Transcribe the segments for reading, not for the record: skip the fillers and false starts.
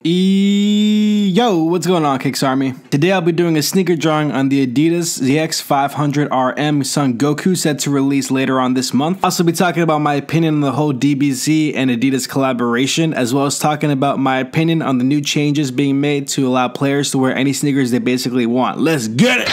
Yo, what's going on, Kicks Army? Today I'll be doing a sneaker drawing on the Adidas ZX500 RM Son Goku, set to release later on this month. I'll also be talking about my opinion on the whole DBZ and Adidas collaboration, as well as talking about my opinion on the new changes being made to allow players to wear any sneakers they basically want. Let's get it!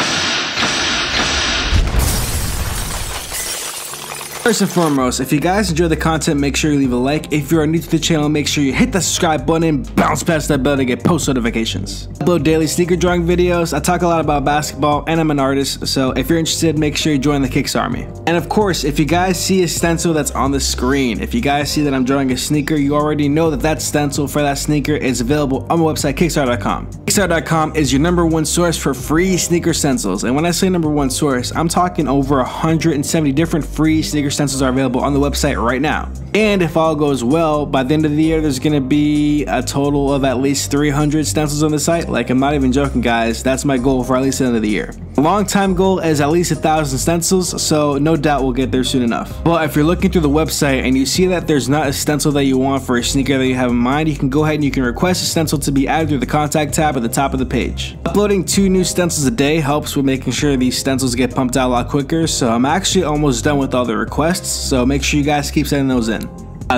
First and foremost, if you guys enjoy the content, make sure you leave a like. If you are new to the channel, make sure you hit that subscribe button, bounce past that bell to get post notifications. I upload daily sneaker drawing videos. I talk a lot about basketball, and I'm an artist, so if you're interested, make sure you join the Kicks Army. And of course, if you guys see a stencil that's on the screen, if you guys see that I'm drawing a sneaker, you already know that that stencil for that sneaker is available on my website, kickstarter.com. Kickstarter.com is your #1 source for free sneaker stencils, and when I say #1 source, I'm talking over 170 different free sneaker stencils are available on the website right now. And if all goes well, by the end of the year, there's gonna be a total of at least 300 stencils on the site. Like, I'm not even joking, guys. That's my goal for at least the end of the year. A long-time goal is at least 1,000 stencils, so no doubt we'll get there soon enough. But if you're looking through the website and you see that there's not a stencil that you want for a sneaker that you have in mind, you can go ahead and you can request a stencil to be added through the contact tab at the top of the page. Uploading 2 new stencils a day helps with making sure these stencils get pumped out a lot quicker, so I'm actually almost done with all the requests, so make sure you guys keep sending those in.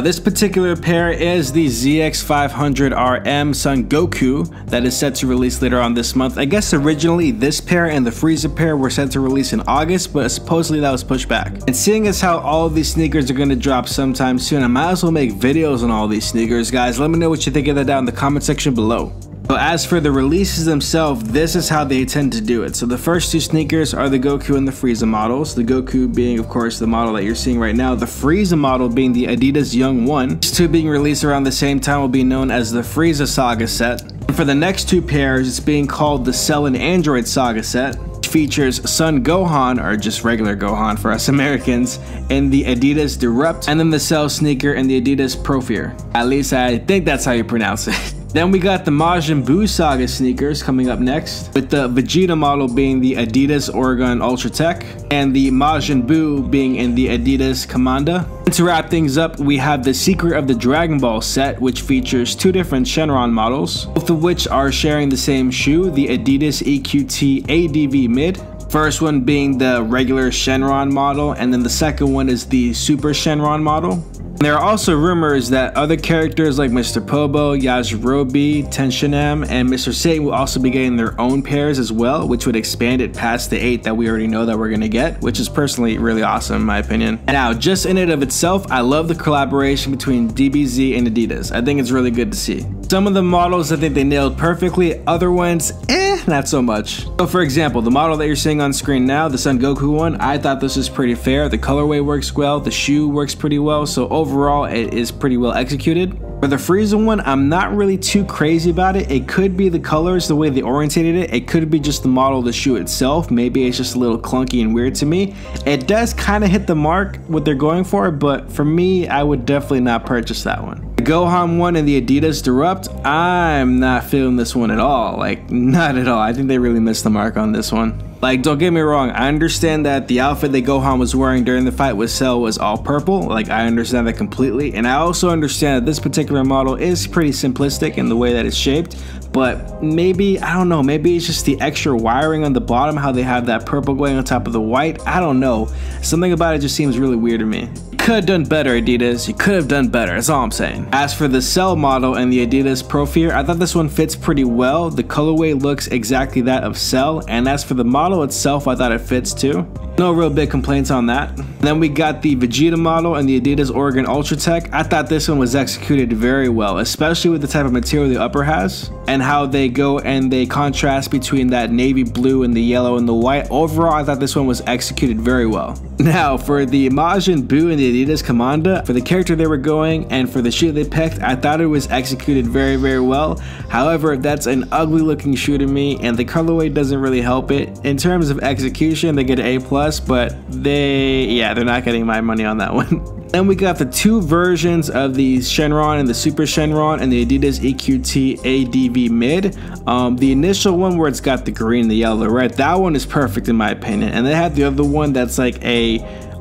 This particular pair is the ZX500 RM Son Goku that is set to release later on this month. I guess originally this pair and the Freezer pair were set to release in August, but supposedly that was pushed back. And seeing as how all of these sneakers are going to drop sometime soon, I might as well make videos on all these sneakers. Guys, let me know what you think of that down in the comment section below. So as for the releases themselves, this is how they tend to do it. So the first 2 sneakers are the Goku and the Frieza models. The Goku being, of course, the model that you're seeing right now. The Frieza model being the Adidas Young 1. These 2 being released around the same time will be known as the Frieza Saga set. And for the next 2 pairs, it's being called the Cell and Android Saga set, which features Son Gohan, or just regular Gohan for us Americans, and the Adidas Disrupt, and then the Cell sneaker and the Adidas Profear. At least I think that's how you pronounce it. Then we got the Majin Buu Saga sneakers coming up next, with the Vegeta model being the Adidas Oregon Ultra Tech, and the Majin Buu being in the Adidas Commanda. And to wrap things up, we have the Secret of the Dragon Ball set, which features 2 different Shenron models, both of which are sharing the same shoe, the Adidas EQT ADV Mid. First one being the regular Shenron model, and then the second one is the Super Shenron model. There are also rumors that other characters like Mr. Pobo, Yajirobe, Tenshinhan, and Mr. Satan will also be getting their own pairs as well, which would expand it past the 8 that we already know that we're gonna get, which is personally really awesome in my opinion. And now, just in and of itself, I love the collaboration between DBZ and Adidas. I think it's really good to see. Some of the models I think they nailed perfectly, other ones, not so much. So for example, the model that you're seeing on screen now, the Son Goku one, I thought this was pretty fair. The colorway works well, the shoe works pretty well, so overall it is pretty well executed. For the Frieza one, I'm not really too crazy about it. It could be the colors, the way they orientated it. It could be just the model of the shoe itself. Maybe it's just a little clunky and weird to me. It does kind of hit the mark what they're going for, but for me, I would definitely not purchase that one. The Gohan one and the Adidas Disrupt, I'm not feeling this one at all. Like, not at all. I think they really missed the mark on this one. Like, don't get me wrong, I understand that the outfit that Gohan was wearing during the fight with Cell was all purple. Like, I understand that completely. And I also understand that this particular model is pretty simplistic in the way that it's shaped. But maybe, I don't know, maybe it's just the extra wiring on the bottom, how they have that purple going on top of the white. I don't know. Something about it just seems really weird to me. You could have done better, Adidas. You could have done better. That's all I'm saying. As for the Cell model and the Adidas Profear, I thought this one fits pretty well. The colorway looks exactly that of Cell, and as for the model itself, I thought it fits too. No real big complaints on that. And then we got the Vegeta model and the Adidas Oregon Ultra Tech. I thought this one was executed very well, especially with the type of material the upper has and how they go and they contrast between that navy blue and the yellow and the white. Overall, I thought this one was executed very well. Now, for the Majin Buu and the Adidas Commanda, for the character they were going and for the shoe they picked, I thought it was executed very, very well. However, that's an ugly looking shoe to me, and the colorway doesn't really help it. In terms of execution, they get an A+, but they're not getting my money on that one. Then we got the 2 versions of the Shenron and the Super Shenron and the Adidas EQT ADV Mid. The initial one where it's got the green, the yellow, the red, that one is perfect in my opinion. And they have the other one that's like a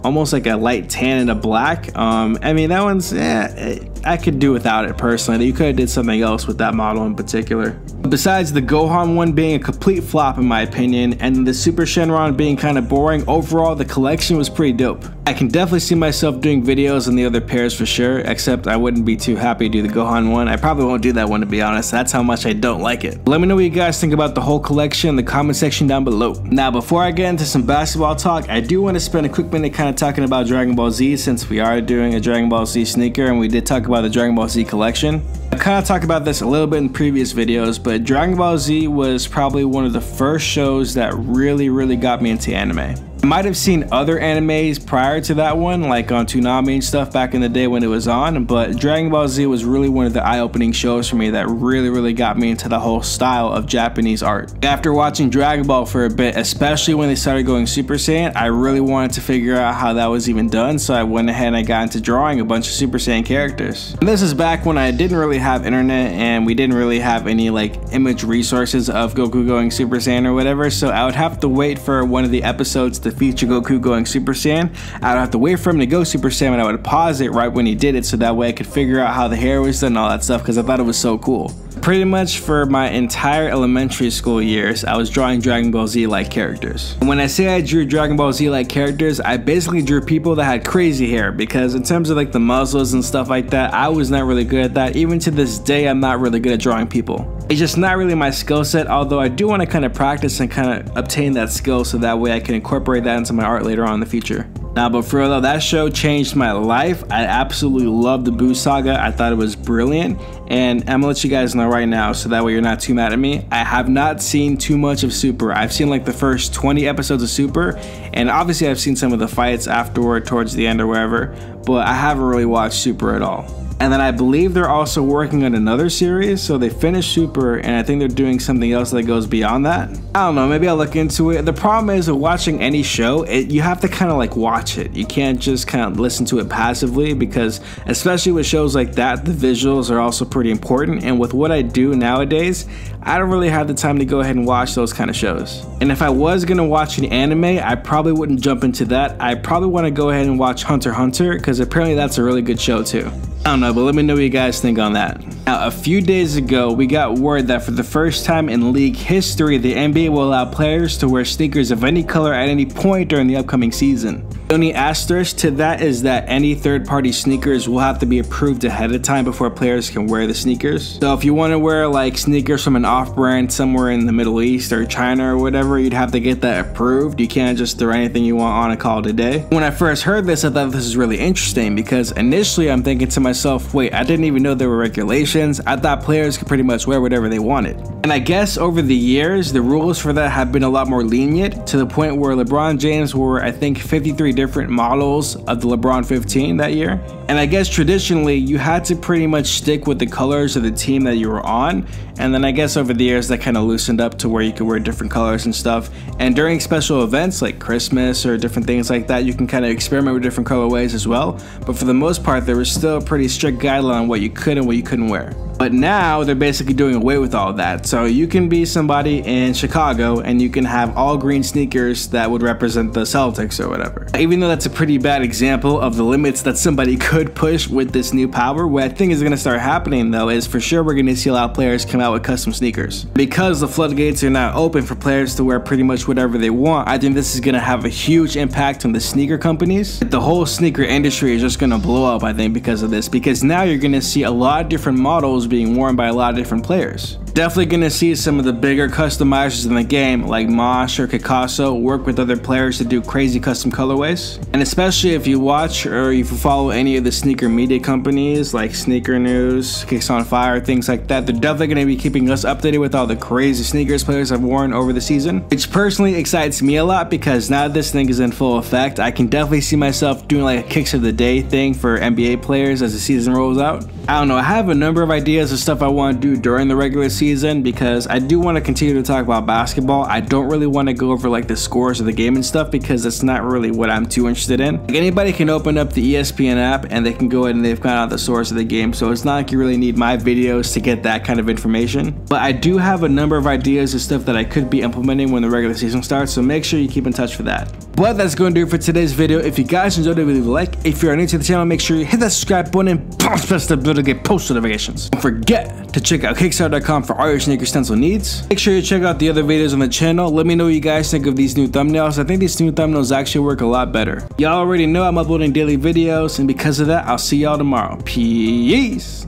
almost like a light tan and a black. I mean, that one's, I could do without it personally. You could have did something else with that model in particular. Besides the Gohan one being a complete flop in my opinion, and the Super Shenron being kind of boring, overall the collection was pretty dope. I can definitely see myself doing videos on the other pairs for sure, except I wouldn't be too happy to do the Gohan one. I probably won't do that one, to be honest. That's how much I don't like it. Let me know what you guys think about the whole collection in the comment section down below. Now, before I get into some basketball talk, I do want to spend a quick minute kind of talking about Dragon Ball Z, since we are doing a Dragon Ball Z sneaker and we did talk about the Dragon Ball Z collection. I kind of talked about this a little bit in previous videos, but Dragon Ball Z was probably one of the first shows that really got me into anime. I might have seen other animes prior to that one, like on Toonami and stuff back in the day when it was on, but Dragon Ball Z was really one of the eye-opening shows for me that really got me into the whole style of Japanese art. After watching Dragon Ball for a bit, especially when they started going Super Saiyan, I really wanted to figure out how that was even done, so I went ahead and I got into drawing a bunch of Super Saiyan characters. And this is back when I didn't really have internet and we didn't really have any like image resources of Goku going Super Saiyan or whatever, so I would have to wait for one of the episodes to feature Goku going Super Saiyan. I would have to wait for him to go Super Saiyan and I would pause it right when he did it, so that way I could figure out how the hair was done and all that stuff, because I thought it was so cool. Pretty much for my entire elementary school years, I was drawing Dragon Ball Z like characters. And when I say I drew Dragon Ball Z like characters, I basically drew people that had crazy hair, because in terms of like the muzzles and stuff like that, I was not really good at that. Even to this day, I'm not really good at drawing people. It's just not really my skill set, although I do want to kind of practice and kind of obtain that skill so that way I can incorporate that into my art later on in the future. Now, but for real though, that show changed my life. I absolutely loved the Buu Saga. I thought it was brilliant, and I'm gonna let you guys know right now so that way you're not too mad at me. I have not seen too much of Super. I've seen like the first 20 episodes of Super, and obviously I've seen some of the fights afterward towards the end or wherever, but I haven't really watched Super at all. And then I believe they're also working on another series, so they finished Super and I think they're doing something else that goes beyond that. I don't know, maybe I'll look into it. The problem is with watching any show, you have to kind of like watch it. You can't just kind of listen to it passively, because especially with shows like that, the visuals are also pretty important, and with what I do nowadays, I don't really have the time to go ahead and watch those kind of shows. And if I was gonna watch an anime, I probably wouldn't jump into that. I probably want to go ahead and watch Hunter x Hunter, because apparently that's a really good show too. I don't know, but let me know what you guys think on that. Now, a few days ago, we got word that for the first time in league history, the NBA will allow players to wear sneakers of any color at any point during the upcoming season. The only asterisk to that is that any third-party sneakers will have to be approved ahead of time before players can wear the sneakers. So if you want to wear like sneakers from an off-brand somewhere in the Middle East or China or whatever, you'd have to get that approved. You can't just throw anything you want on a call today. When I first heard this, I thought this was really interesting, because initially I'm thinking to myself, wait, I didn't even know there were regulations. I thought players could pretty much wear whatever they wanted. And I guess over the years, the rules for that have been a lot more lenient, to the point where LeBron James wore, I think, 53 different models of the LeBron 15 that year. And I guess traditionally, you had to pretty much stick with the colors of the team that you were on. And then I guess over the years, that kind of loosened up to where you could wear different colors and stuff. And during special events like Christmas or different things like that, you can kind of experiment with different colorways as well. But for the most part, there was still a pretty strict guideline on what you could and what you couldn't wear. But now they're basically doing away with all that. So you can be somebody in Chicago and you can have all green sneakers that would represent the Celtics or whatever. Even though that's a pretty bad example of the limits that somebody could push with this new power, what I think is going to start happening though is for sure we're going to see a lot of players come out with custom sneakers. Because the floodgates are now open for players to wear pretty much whatever they want, I think this is going to have a huge impact on the sneaker companies. The whole sneaker industry is just going to blow up, I think, because of this. Because now you're going to see a lot of different models being worn by a lot of different players. Definitely gonna see some of the bigger customizers in the game like Mosh or Kikasso work with other players to do crazy custom colorways. And especially if you watch or if you follow any of the sneaker media companies like Sneaker News, Kicks on Fire, things like that, they're definitely gonna be keeping us updated with all the crazy sneakers players have worn over the season, which personally excites me a lot, because now this thing is in full effect, I can definitely see myself doing like a Kicks of the Day thing for NBA players as the season rolls out. I don't know, I have a number of ideas of stuff I want to do during the regular season, because I do want to continue to talk about basketball. I don't really want to go over like the scores of the game and stuff, because that's not really what I'm too interested in. Like, anybody can open up the ESPN app and they can go ahead and they've got out the source of the game, so it's not like you really need my videos to get that kind of information. But I do have a number of ideas of stuff that I could be implementing when the regular season starts, so make sure you keep in touch for that. But that's going to do it for today's video. If you guys enjoyed it, leave a like. If you're new to the channel, make sure you hit that subscribe button and bounce past the bell to get post notifications. Don't forget to check out Kickstarter.com for all your sneaker stencil needs. Make sure you check out the other videos on the channel. Let me know what you guys think of these new thumbnails. I think these new thumbnails actually work a lot better. Y'all already know I'm uploading daily videos, and because of that, I'll see y'all tomorrow. Peace.